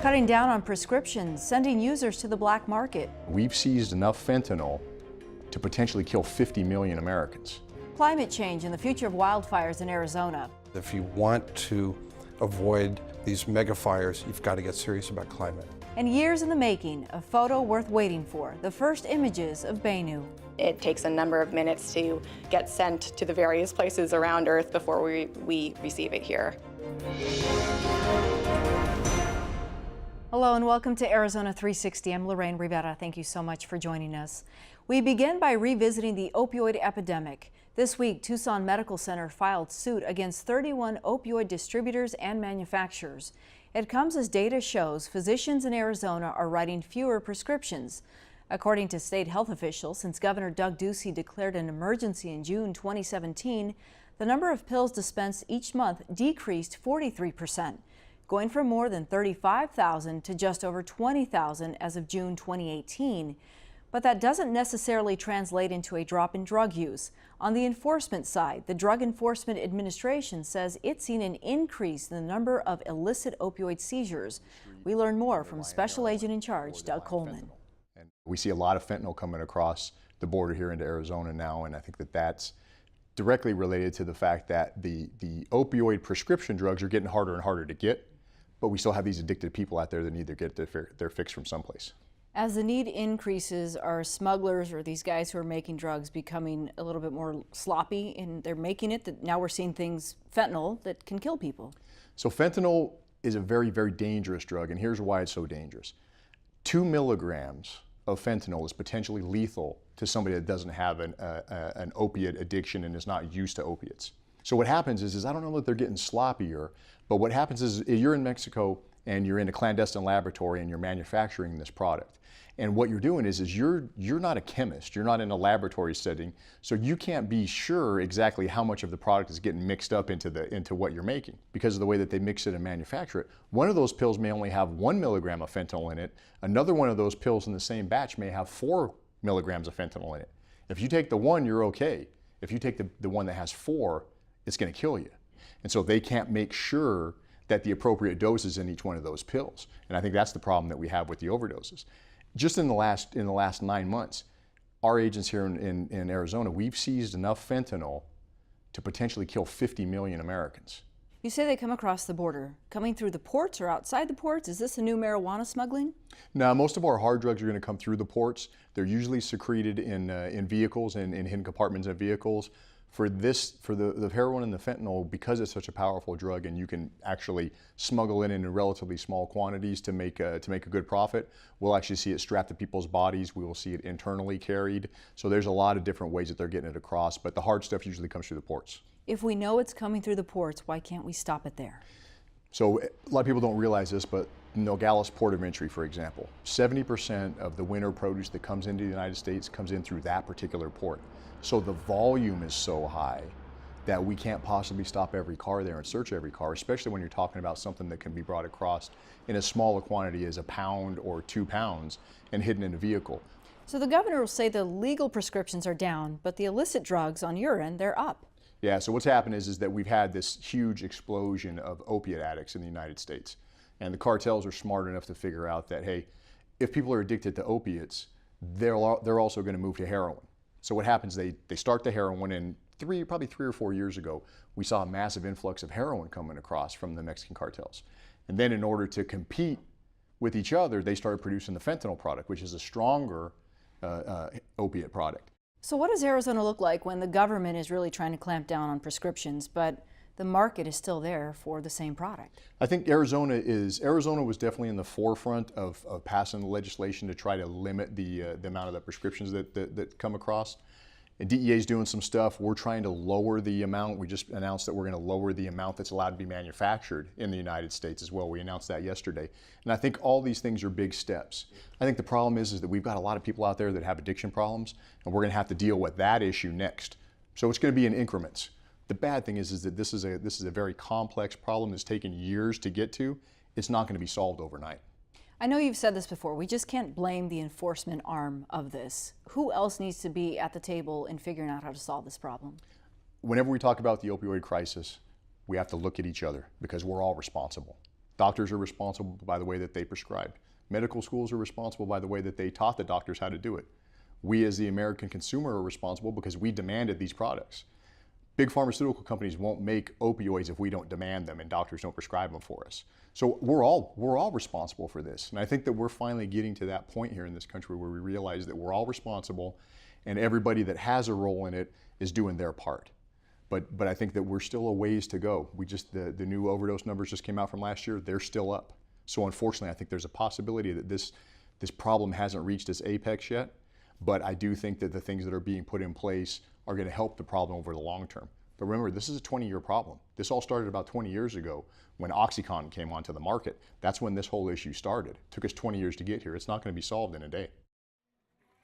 Cutting down on prescriptions, sending users to the black market. We've seized enough fentanyl to potentially kill 50 million Americans. Climate change and the future of wildfires in Arizona. If you want to avoid these mega fires, you've got to get serious about climate. And years in the making, a photo worth waiting for, the first images of Bennu. It takes a number of minutes to get sent to the various places around Earth before we receive it here. Hello and welcome to Arizona360. I'm Lorraine Rivera. Thank you so much for joining us. We begin by revisiting the opioid epidemic. This week, Tucson Medical Center filed suit against 31 opioid distributors and manufacturers. It comes as data shows physicians in Arizona are writing fewer prescriptions. According to state health officials, since Governor Doug Ducey declared an emergency in June 2017, the number of pills dispensed each month decreased 43%. Going from more than 35,000 to just over 20,000 as of June 2018. But that doesn't necessarily translate into a drop in drug use. On the enforcement side, the Drug Enforcement Administration says it's seen an increase in the number of illicit opioid seizures. We learn more from Special Agent in Charge, Doug Coleman. We see a lot of fentanyl coming across the border here into Arizona now, and I think that that's directly related to the fact that the opioid prescription drugs are getting harder and harder to get. But we still have these addicted people out there that need to get their fix from someplace. As the need increases, are smugglers or these guys who are making drugs becoming a little bit more sloppy and they're making it that now we're seeing things, fentanyl, that can kill people? So fentanyl is a very, very dangerous drug, and here's why it's so dangerous. 2 milligrams of fentanyl is potentially lethal to somebody that doesn't have an opiate addiction and is not used to opiates. So what happens is I don't know that they're getting sloppier, but what happens is you're in Mexico and you're in a clandestine laboratory and you're manufacturing this product. And what you're doing is you're not a chemist, you're not in a laboratory setting, so you can't be sure exactly how much of the product is getting mixed up into what you're making because of the way that they mix it and manufacture it. One of those pills may only have 1 milligram of fentanyl in it. Another one of those pills in the same batch may have 4 milligrams of fentanyl in it. If you take the one, you're okay. If you take the one that has 4, it's going to kill you. And so they can't make sure that the appropriate dose is in each one of those pills. And I think that's the problem that we have with the overdoses. Just in the last 9 months, our agents here in Arizona, we've seized enough fentanyl to potentially kill 50 million Americans. You say they come across the border. Coming through the ports or outside the ports? Is this a new marijuana smuggling? No, most of our hard drugs are going to come through the ports. They're usually secreted in vehicles and in hidden compartments of vehicles. For the heroin and the fentanyl, because it's such a powerful drug and you can actually smuggle it in relatively small quantities to make a good profit, we'll actually see it strapped to people's bodies. We will see it internally carried. So there's a lot of different ways that they're getting it across, but the hard stuff usually comes through the ports. If we know it's coming through the ports, why can't we stop it there? So a lot of people don't realize this, but Nogales Port of Entry, for example, 70% of the winter produce that comes into the United States comes in through that particular port. So the volume is so high that we can't possibly stop every car there and search every car, especially when you're talking about something that can be brought across in as small a quantity as 1 pound or 2 pounds and hidden in a vehicle. So the governor will say the legal prescriptions are down, but the illicit drugs on your end, they're up. Yeah, so what's happened is that we've had this huge explosion of opiate addicts in the United States. And the cartels are smart enough to figure out that, hey, if people are addicted to opiates, they're also going to move to heroin. So what happens, they start the heroin, and probably 3 or 4 years ago, we saw a massive influx of heroin coming across from the Mexican cartels. And then in order to compete with each other, they started producing the fentanyl product, which is a stronger opiate product. So what does Arizona look like when the government is really trying to clamp down on prescriptions, but the market is still there for the same product? I think Arizona was definitely in the forefront of passing the legislation to try to limit the amount of the prescriptions that come across. And DEA is doing some stuff. We're trying to lower the amount. We just announced that we're going to lower the amount that's allowed to be manufactured in the United States as well. We announced that yesterday. And I think all these things are big steps. I think the problem is that we've got a lot of people out there that have addiction problems, and we're going to have to deal with that issue next. So it's going to be in increments. The bad thing is that this is a very complex problem that's taken years to get to. It's not going to be solved overnight. I know you've said this before, we just can't blame the enforcement arm of this. Who else needs to be at the table in figuring out how to solve this problem? Whenever we talk about the opioid crisis, we have to look at each other because we're all responsible. Doctors are responsible by the way that they prescribed. Medical schools are responsible by the way that they taught the doctors how to do it. We as the American consumer are responsible because we demanded these products. Big pharmaceutical companies won't make opioids if we don't demand them and doctors don't prescribe them for us. So we're all responsible for this. And I think that we're finally getting to that point here in this country where we realize that we're all responsible and everybody that has a role in it is doing their part. But I think that we're still a ways to go. The new overdose numbers just came out from last year, they're still up. So unfortunately, I think there's a possibility that this problem hasn't reached its apex yet, but I do think that the things that are being put in place are going to help the problem over the long term. But remember, this is a 20-year problem. This all started about 20 years ago when OxyContin came onto the market. That's when this whole issue started. It took us 20 years to get here. It's not going to be solved in a day.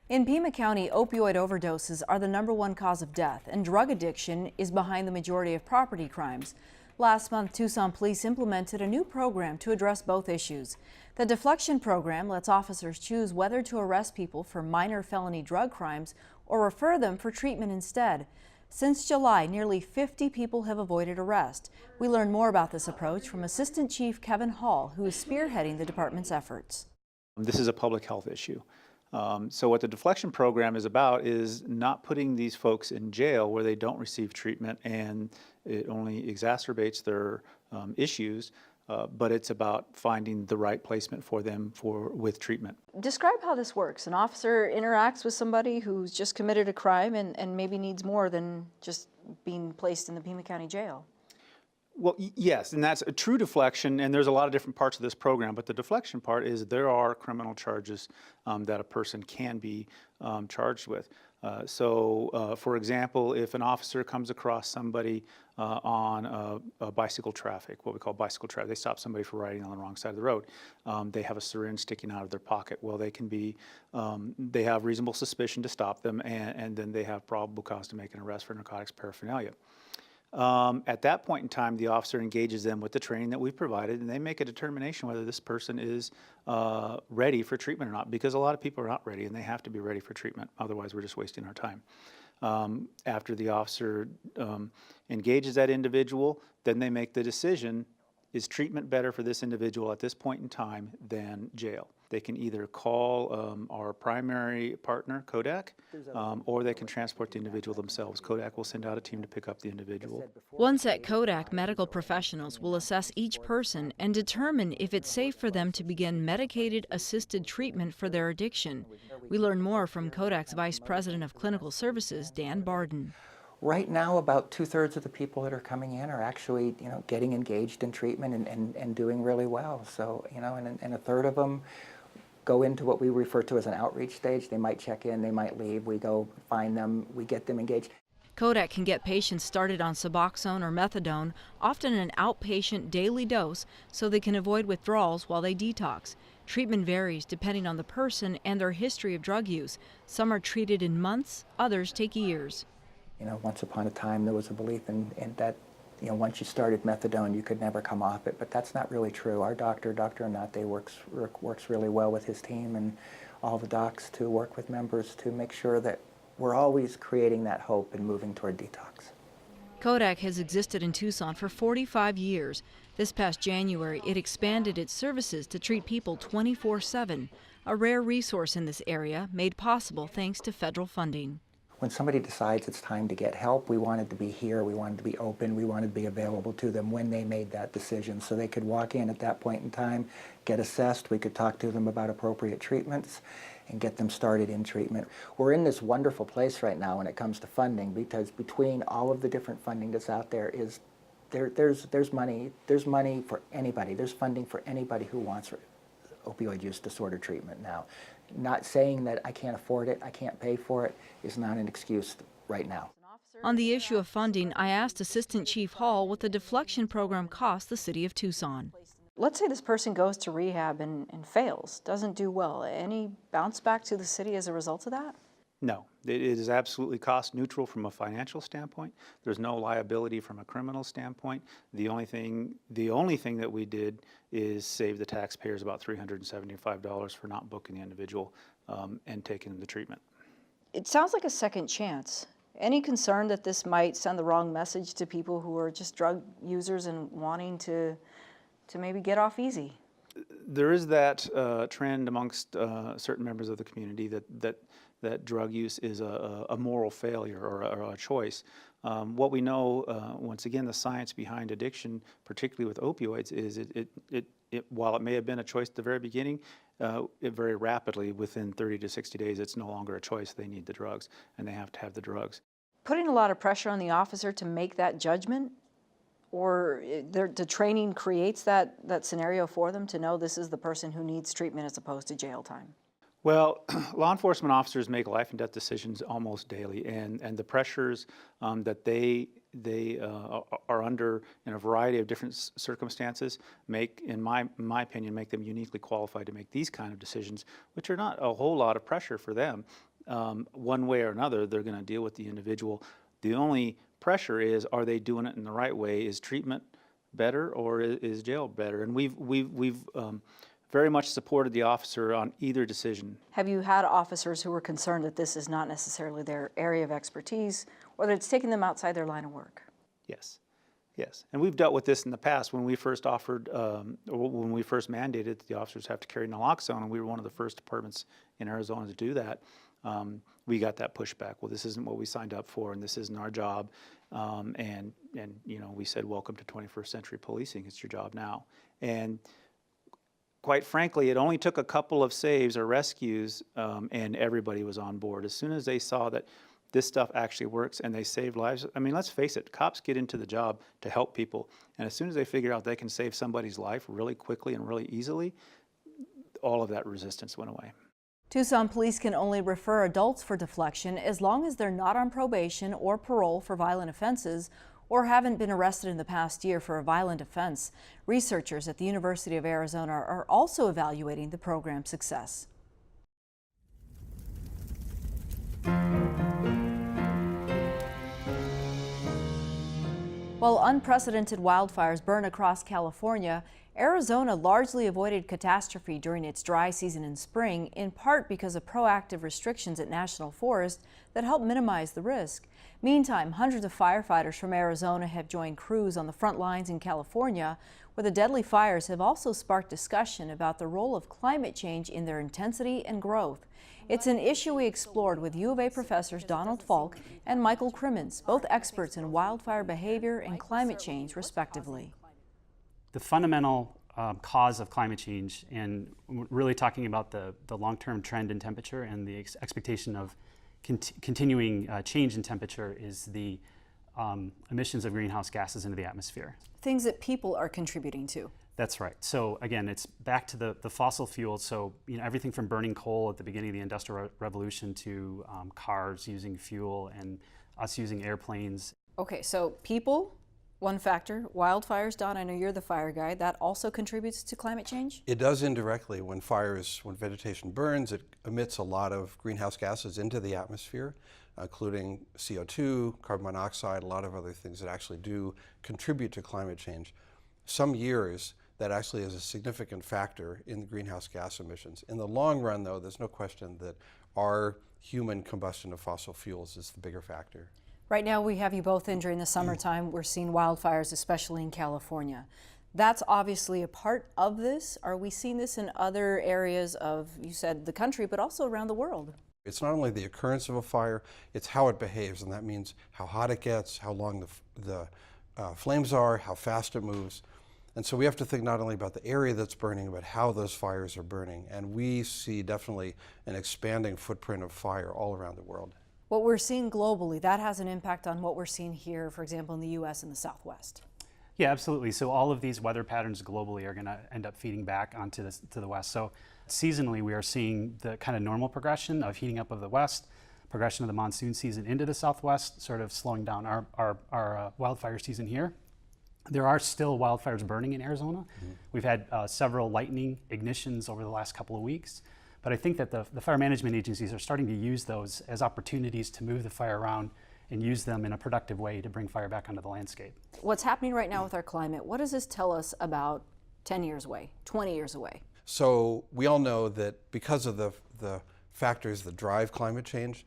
In Pima County, opioid overdoses are the #1 cause of death, and drug addiction is behind the majority of property crimes. Last month, Tucson police implemented a new program to address both issues. The Deflection Program lets officers choose whether to arrest people for minor felony drug crimes or refer them for treatment instead. Since July, nearly 50 people have avoided arrest. We learned more about this approach from Assistant Chief Kevin Hall, who is spearheading the department's efforts. This is a public health issue. So what the Deflection Program is about is not putting these folks in jail where they don't receive treatment and it only exacerbates their issues, but it's about finding the right placement for them with treatment. Describe how this works. An officer interacts with somebody who's just committed a crime and maybe needs more than just being placed in the Pima County Jail. Well, yes, and that's a true deflection, and there's a lot of different parts of this program, but the deflection part is there are criminal charges that a person can be charged with. For example, if an officer comes across somebody on a bicycle traffic, what we call bicycle traffic, they stop somebody for riding on the wrong side of the road. They have a syringe sticking out of their pocket. Well, they can be, they have reasonable suspicion to stop them, and then they have probable cause to make an arrest for narcotics paraphernalia. At that point in time, the officer engages them with the training that we've provided, and they make a determination whether this person is ready for treatment or not, because a lot of people are not ready, and they have to be ready for treatment. Otherwise, we're just wasting our time. After the officer engages that individual, then they make the decision, is treatment better for this individual at this point in time than jail? They can either call our primary partner, Kodak, or they can transport the individual themselves. Kodak will send out a team to pick up the individual. Once at Kodak, medical professionals will assess each person and determine if it's safe for them to begin medicated assisted treatment for their addiction. We learn more from Kodak's Vice President of Clinical Services, Dan Barden. Right now, about 2/3 of the people that are coming in are actually, getting engaged in treatment and doing really well. So, and a third of them go into what we refer to as an outreach stage. They might check in, they might leave. We go find them, we get them engaged. Kodak can get patients started on Suboxone or Methadone, often an outpatient daily dose, so they can avoid withdrawals while they detox. Treatment varies depending on the person and their history of drug use. Some are treated in months, others take years. Once upon a time there was a belief in that, once you started methadone you could never come off it, but that's not really true. Our Dr. Anate works really well with his team and all the docs to work with members to make sure that we're always creating that hope and moving toward detox. Kodak has existed in Tucson for 45 years. This past January, it expanded its services to treat people 24/7, a rare resource in this area made possible thanks to federal funding. When somebody decides it's time to get help, we wanted to be here, we wanted to be open, we wanted to be available to them when they made that decision so they could walk in at that point in time, get assessed, we could talk to them about appropriate treatments and get them started in treatment. We're in this wonderful place right now when it comes to funding, because between all of the different funding that's out there is there's money for anybody. There's funding for anybody who wants opioid use disorder treatment now. Not saying that I can't afford it, I can't pay for it, is not an excuse right now. On the issue of funding, I asked Assistant Chief Hall what the Deflection Program cost the city of Tucson. Let's say this person goes to rehab and fails, doesn't do well. Any bounce back to the city as a result of that? No, it is absolutely cost neutral from a financial standpoint. There's no liability from a criminal standpoint. The only thing that we did is save the taxpayers about $375 for not booking the individual and taking them to treatment. It sounds like a second chance. Any concern that this might send the wrong message to people who are just drug users and wanting to to maybe get off easy? There is that trend amongst certain members of the community that drug use is a moral failure or a choice. What we know, once again, the science behind addiction, particularly with opioids, is while it may have been a choice at the very beginning, it very rapidly, within 30 to 60 days, it's no longer a choice. They need the drugs, and they have to have the drugs. Putting a lot of pressure on the officer to make that judgment, or the training creates that scenario for them to know this is the person who needs treatment as opposed to jail time? Well, law enforcement officers make life and death decisions almost daily, and the pressures that they are under in a variety of different circumstances make, in my opinion, make them uniquely qualified to make these kind of decisions, which are not a whole lot of pressure for them. One way or another, they're going to deal with the individual. The only pressure is, are they doing it in the right way? Is treatment better, or is jail better? And we've very much supported the officer on either decision. Have you had officers who were concerned that this is not necessarily their area of expertise, or that it's taking them outside their line of work? Yes, yes. And we've dealt with this in the past when we first offered, or when we first mandated that the officers have to carry naloxone, and we were one of the first departments in Arizona to do that. We got that pushback. Well, this isn't what we signed up for, and this isn't our job. And you know, we said, welcome to 21st century policing. It's your job now. And quite frankly, it only took a couple of saves or rescues, and everybody was on board. As soon as they saw that this stuff actually works and they save lives, I mean, let's face it, cops get into the job to help people. And as soon as they figure out they can save somebody's life really quickly and really easily, all of that resistance went away. Tucson police can only refer adults for deflection as long as they're not on probation or parole for violent offenses or haven't been arrested in the past year for a violent offense. Researchers at the University of Arizona are also evaluating the program's success. While unprecedented wildfires burn across California, Arizona largely avoided catastrophe during its dry season in spring, in part because of proactive restrictions at national forests that help minimize the risk. Meantime, hundreds of firefighters from Arizona have joined crews on the front lines in California, where the deadly fires have also sparked discussion about the role of climate change in their intensity and growth. It's an issue we explored with U of A professors Donald Falk and Michael Crimmins, both experts in wildfire behavior and climate change, respectively. The fundamental cause of climate change, and really talking about the long-term trend in temperature and the expectation of continuing change in temperature, is the emissions of greenhouse gases into the atmosphere. Things that people are contributing to. That's right. So again, it's back to the fossil fuels. So everything from burning coal at the beginning of the Industrial Revolution to cars using fuel and us using airplanes. Okay, so people, one factor. Wildfires, Don, I know you're the fire guy. That also contributes to climate change? It does indirectly. When vegetation burns, it emits a lot of greenhouse gases into the atmosphere, including CO2, carbon monoxide, a lot of other things that actually do contribute to climate change. Some years, that actually is a significant factor in the greenhouse gas emissions. In the long run, though, there's no question that our human combustion of fossil fuels is the bigger factor. Right now, we have you both in during the summertime. We're seeing wildfires, especially in California. That's obviously a part of this. Are we seeing this in other areas of, you said, the country, but also around the world? It's not only the occurrence of a fire, it's how it behaves, and that means how hot it gets, how long the flames are, how fast it moves. And so we have to think not only about the area that's burning, but how those fires are burning. And we see definitely an expanding footprint of fire all around the world. What we're seeing globally, that has an impact on what we're seeing here, for example, in the U.S. and the Southwest. Yeah, absolutely. So all of these weather patterns globally are going to end up feeding back onto to the West. So seasonally, we are seeing the kind of normal progression of heating up of the West, progression of the monsoon season into the Southwest, sort of slowing down our wildfire season here. There are still wildfires burning in Arizona. Mm-hmm. We've had several lightning ignitions over the last couple of weeks, but I think that the fire management agencies are starting to use those as opportunities to move the fire around and use them in a productive way to bring fire back onto the landscape. What's happening right now with our climate, what does this tell us about 10 years away, 20 years away? So we all know that because of the factors that drive climate change,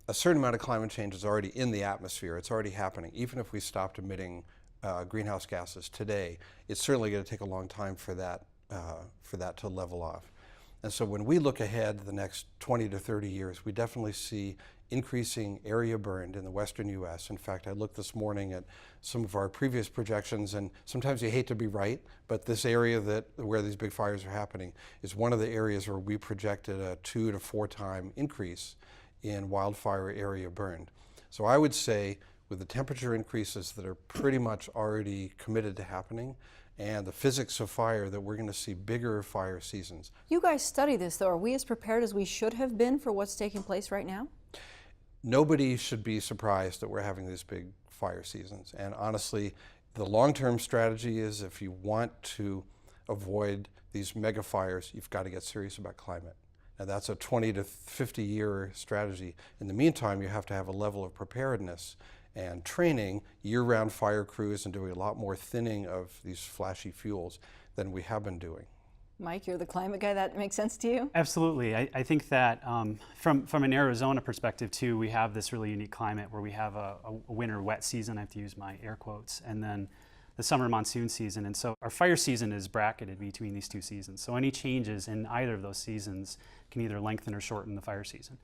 a certain amount of climate change is already in the atmosphere. It's already happening, even if we stopped emitting greenhouse gases today, it's certainly going to take a long time for that to level off. And so when we look ahead the next 20 to 30 years, we definitely see increasing area burned in the western U.S. In fact, I looked this morning at some of our previous projections, and sometimes you hate to be right, but this area where these big fires are happening is one of the areas where we projected a 2 to 4 time increase in wildfire area burned. So I would say with the temperature increases that are pretty much already committed to happening, and the physics of fire, that we're going to see bigger fire seasons. You guys study this, though. Are we as prepared as we should have been for what's taking place right now? Nobody should be surprised that we're having these big fire seasons. And honestly, the long-term strategy is if you want to avoid these mega fires, you've got to get serious about climate. And that's a 20 to 50 year strategy. In the meantime, you have to have a level of preparedness and training, year-round fire crews, and doing a lot more thinning of these flashy fuels than we have been doing. Mike, you're the climate guy. That makes sense to you? Absolutely. I think that from an Arizona perspective too, we have this really unique climate where we have a winter wet season, I have to use my air quotes, and then the summer monsoon season. And so our fire season is bracketed between these two seasons. So any changes in either of those seasons can either lengthen or shorten the fire season.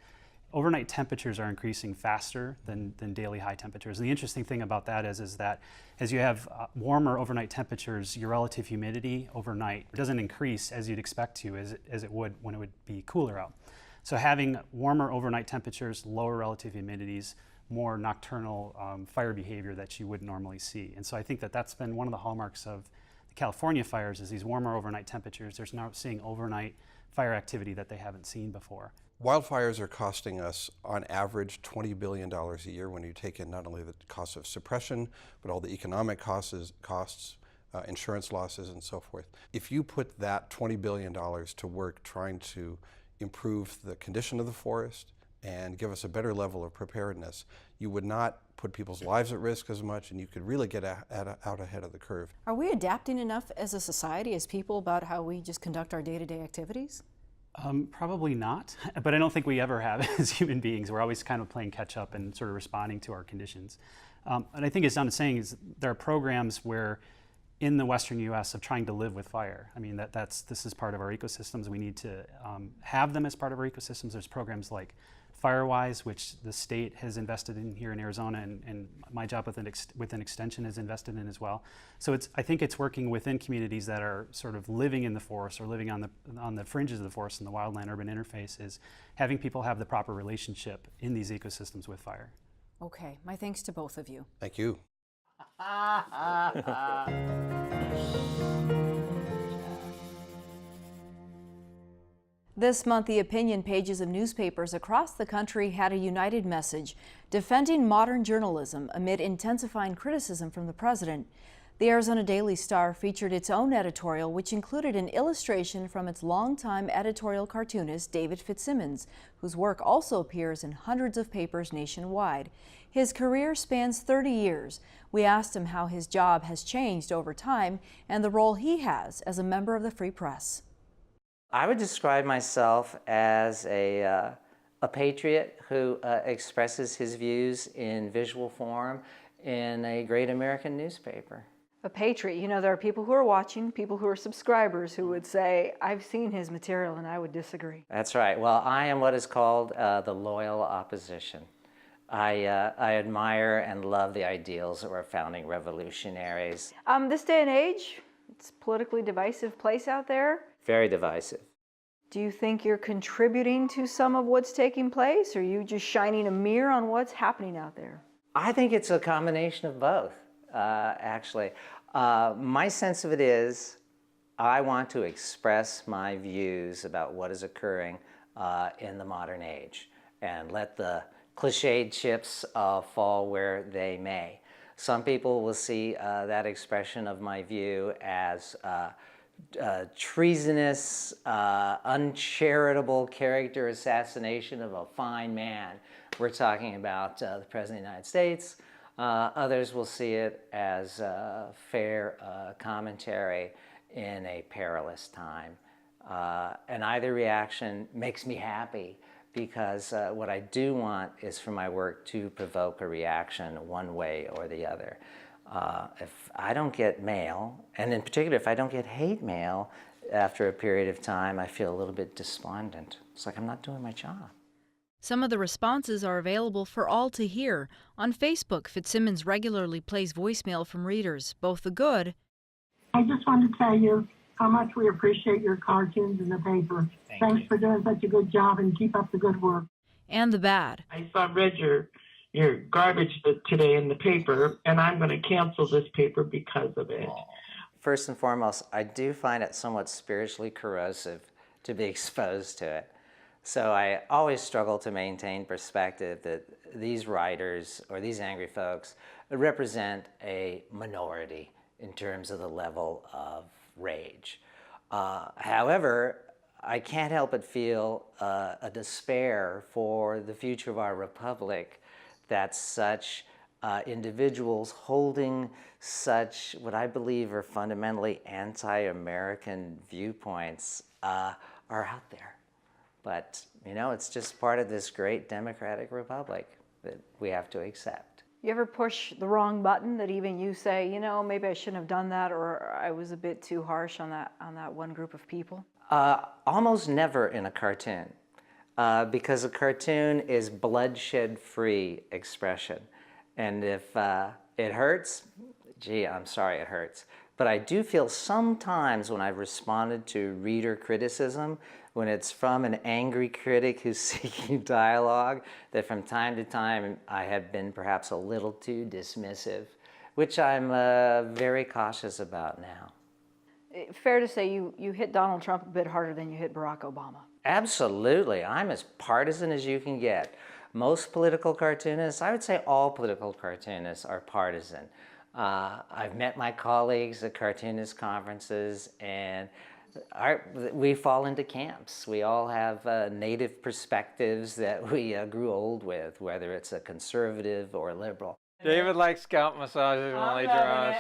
Overnight temperatures are increasing faster than daily high temperatures. And the interesting thing about that is that as you have warmer overnight temperatures, your relative humidity overnight doesn't increase as you'd expect to, as it would when it would be cooler out. So having warmer overnight temperatures, lower relative humidities, more nocturnal fire behavior that you would normally see. And so I think that that's been one of the hallmarks of the California fires, is these warmer overnight temperatures. There's now seeing overnight fire activity that they haven't seen before. Wildfires are costing us, on average, $20 billion a year when you take in not only the cost of suppression, but all the economic costs, insurance losses, and so forth. If you put that $20 billion to work trying to improve the condition of the forest and give us a better level of preparedness, you would not put people's lives at risk as much, and you could really get out ahead of the curve. Are we adapting enough as a society, as people, about how we just conduct our day-to-day activities? Probably not, but I don't think we ever have as human beings. We're always kind of playing catch up and sort of responding to our conditions. And I think, as Don is saying, is there are programs where in the western U.S. of trying to live with fire. I mean, this is part of our ecosystems. We need to have them as part of our ecosystems. There's programs like FireWise, which the state has invested in here in Arizona, and my job within Extension is invested in as well. So I think it's working within communities that are sort of living in the forest or living on the fringes of the forest and the wildland-urban interface, is having people have the proper relationship in these ecosystems with fire. Okay, my thanks to both of you. Thank you. This month, the opinion pages of newspapers across the country had a united message defending modern journalism amid intensifying criticism from the president. The Arizona Daily Star featured its own editorial, which included an illustration from its longtime editorial cartoonist, David Fitzsimmons, whose work also appears in hundreds of papers nationwide. His career spans 30 years. We asked him how his job has changed over time and the role he has as a member of the Free Press. I would describe myself as a patriot who expresses his views in visual form in a great American newspaper. A patriot. You know, there are people who are watching, people who are subscribers who would say, I've seen his material, and I would disagree. That's right. Well, I am what is called the loyal opposition. I admire and love the ideals of our founding revolutionaries. This day and age, it's a politically divisive place out there. Very divisive. Do you think you're contributing to some of what's taking place, or are you just shining a mirror on what's happening out there? I think it's a combination of both, actually. My sense of it is I want to express my views about what is occurring in the modern age and let the cliched chips fall where they may. Some people will see that expression of my view as treasonous, uncharitable character assassination of a fine man. We're talking about the President of the United States. Others will see it as fair commentary in a perilous time. And either reaction makes me happy, because what I do want is for my work to provoke a reaction one way or the other. If I don't get mail, and in particular if I don't get hate mail, after a period of time I feel a little bit despondent. It's like I'm not doing my job. Some of the responses are available for all to hear. On Facebook, Fitzsimmons regularly plays voicemail from readers, both the good. I just wanted to tell you how much we appreciate your cartoons in the paper. Thanks for doing such a good job, and keep up the good work. And the bad. Read your garbage today in the paper, and I'm going to cancel this paper because of it. First and foremost, I do find it somewhat spiritually corrosive to be exposed to it. So I always struggle to maintain perspective that these writers or these angry folks represent a minority in terms of the level of rage. However, I can't help but feel a despair for the future of our republic that such individuals holding such what I believe are fundamentally anti-American viewpoints are out there. But, you know, it's just part of this great democratic republic that we have to accept. You ever push the wrong button that even you say, you know, maybe I shouldn't have done that, or I was a bit too harsh on that one group of people? Almost never in a cartoon, because a cartoon is bloodshed-free expression. And if it hurts, gee, I'm sorry it hurts. But I do feel sometimes when I've responded to reader criticism, when it's from an angry critic who's seeking dialogue, that from time to time I have been perhaps a little too dismissive, which I'm very cautious about now. Fair to say you hit Donald Trump a bit harder than you hit Barack Obama. Absolutely. I'm as partisan as you can get. Most political cartoonists, I would say all political cartoonists, are partisan. I've met my colleagues at cartoonist conferences, and we fall into camps. We all have native perspectives that we grew old with, whether it's a conservative or a liberal. David likes scalp massages while he draws.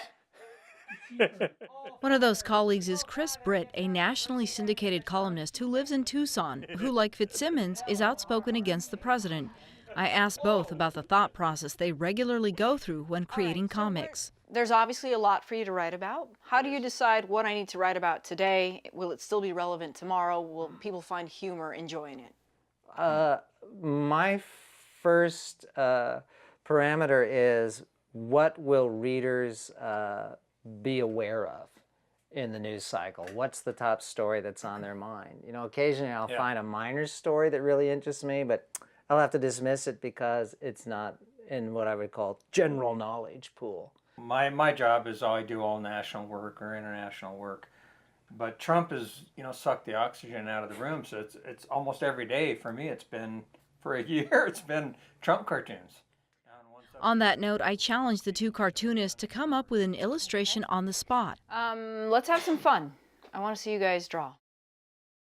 One of those colleagues is Chris Britt, a nationally syndicated columnist who lives in Tucson, who, like Fitzsimmons, is outspoken against the president. I asked both about the thought process they regularly go through when creating comics. There's obviously a lot for you to write about. How do you decide what I need to write about today? Will it still be relevant tomorrow? Will people find humor enjoying it? My first parameter is what will readers be aware of in the news cycle? What's the top story that's on their mind? You know, occasionally I'll find a minor story that really interests me, but I'll have to dismiss it because it's not in what I would call general knowledge pool. My job is I do all national work or international work, but Trump has, you know, sucked the oxygen out of the room. So it's almost every day for me. It's been for a year. It's been Trump cartoons. On that note, I challenged the two cartoonists to come up with an illustration on the spot. Let's have some fun. I want to see you guys draw.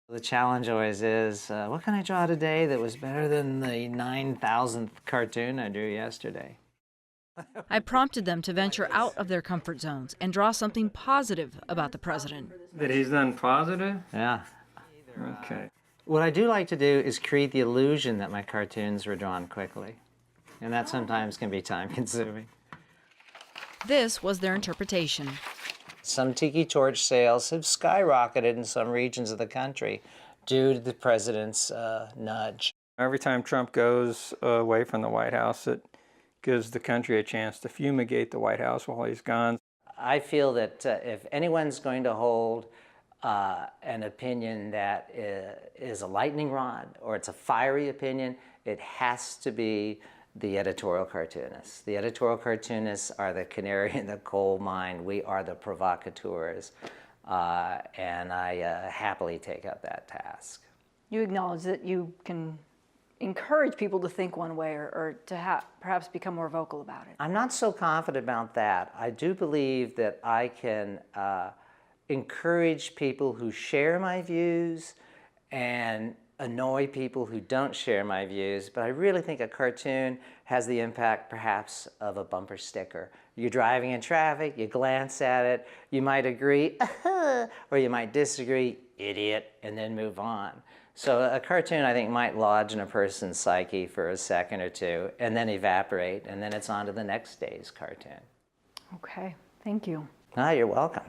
The challenge always is, what can I draw today that was better than the 9,000th cartoon I drew yesterday? I prompted them to venture out of their comfort zones and draw something positive about the president. That he's done positive? Yeah. Okay. What I do like to do is create the illusion that my cartoons were drawn quickly. And that sometimes can be time-consuming. This was their interpretation. Some tiki torch sales have skyrocketed in some regions of the country due to the president's nudge. Every time Trump goes away from the White House, it gives the country a chance to fumigate the White House while he's gone. I feel that if anyone's going to hold an opinion that is a lightning rod or it's a fiery opinion, it has to be the editorial cartoonists. The editorial cartoonists are the canary in the coal mine. We are the provocateurs, and I happily take up that task. You acknowledge that you can encourage people to think one way or to perhaps become more vocal about it. I'm not so confident about that. I do believe that I can encourage people who share my views and annoy people who don't share my views, but I really think a cartoon has the impact perhaps of a bumper sticker. You're driving in traffic, you glance at it, you might agree, or you might disagree, idiot, and then move on. So a cartoon, I think, might lodge in a person's psyche for a second or two, and then evaporate, and then it's on to the next day's cartoon. Okay, thank you. Ah, you're welcome.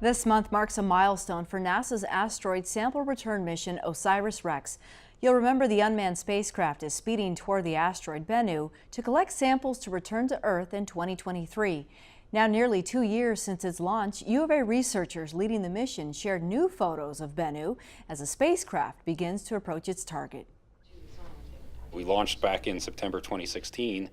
This month marks a milestone for NASA's asteroid sample return mission OSIRIS-REx. You'll remember the unmanned spacecraft is speeding toward the asteroid Bennu to collect samples to return to Earth in 2023. Now, nearly 2 years since its launch, U of A researchers leading the mission shared new photos of Bennu as the spacecraft begins to approach its target. We launched back in September 2016,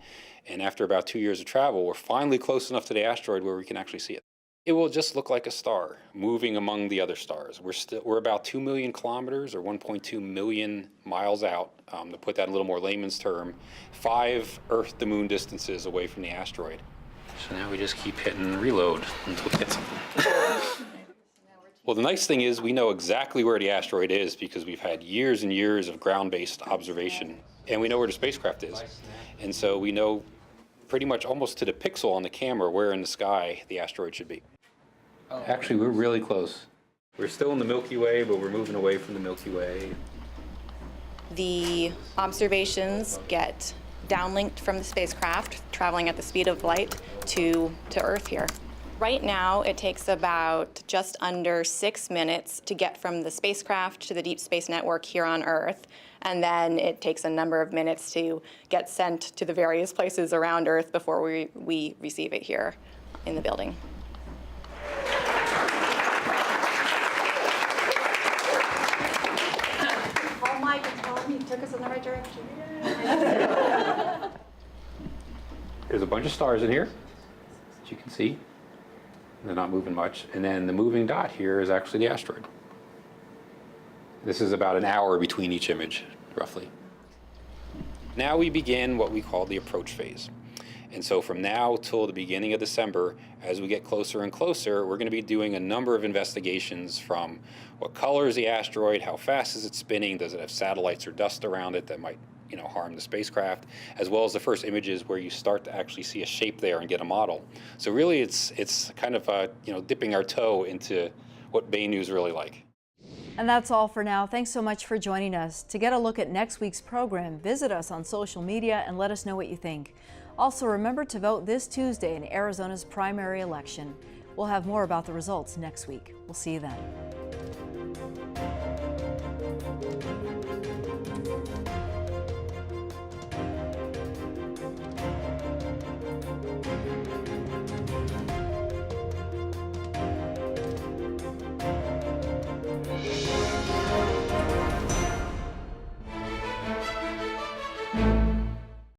and after about 2 years of travel, we're finally close enough to the asteroid where we can actually see it. It will just look like a star moving among the other stars. We're about 2 million kilometers or 1.2 million miles out, to put that in a little more layman's term, 5 Earth to Moon distances away from the asteroid. So now we just keep hitting reload until we get something. Well, the nice thing is we know exactly where the asteroid is because we've had years and years of ground-based observation, and we know where the spacecraft is. And so we know pretty much almost to the pixel on the camera where in the sky the asteroid should be. Actually, we're really close. We're still in the Milky Way, but we're moving away from the Milky Way. The observations get downlinked from the spacecraft, traveling at the speed of light to Earth here. Right now, it takes about just under 6 minutes to get from the spacecraft to the Deep Space Network here on Earth, and then it takes a number of minutes to get sent to the various places around Earth before we receive it here in the building. Call Mike and tell him he took us in the right direction. There's a bunch of stars in here, as you can see. They're not moving much. And then the moving dot here is actually the asteroid. This is about an hour between each image, roughly. Now we begin what we call the approach phase. And so from now till the beginning of December, as we get closer and closer, we're going to be doing a number of investigations from what color is the asteroid, how fast is it spinning, does it have satellites or dust around it that might harm the spacecraft, as well as the first images where you start to actually see a shape there and get a model. So really it's kind of dipping our toe into what Bennu is really like. And that's all for now. Thanks so much for joining us. To get a look at next week's program, visit us on social media and let us know what you think. Also, remember to vote this Tuesday in Arizona's primary election. We'll have more about the results next week. We'll see you then.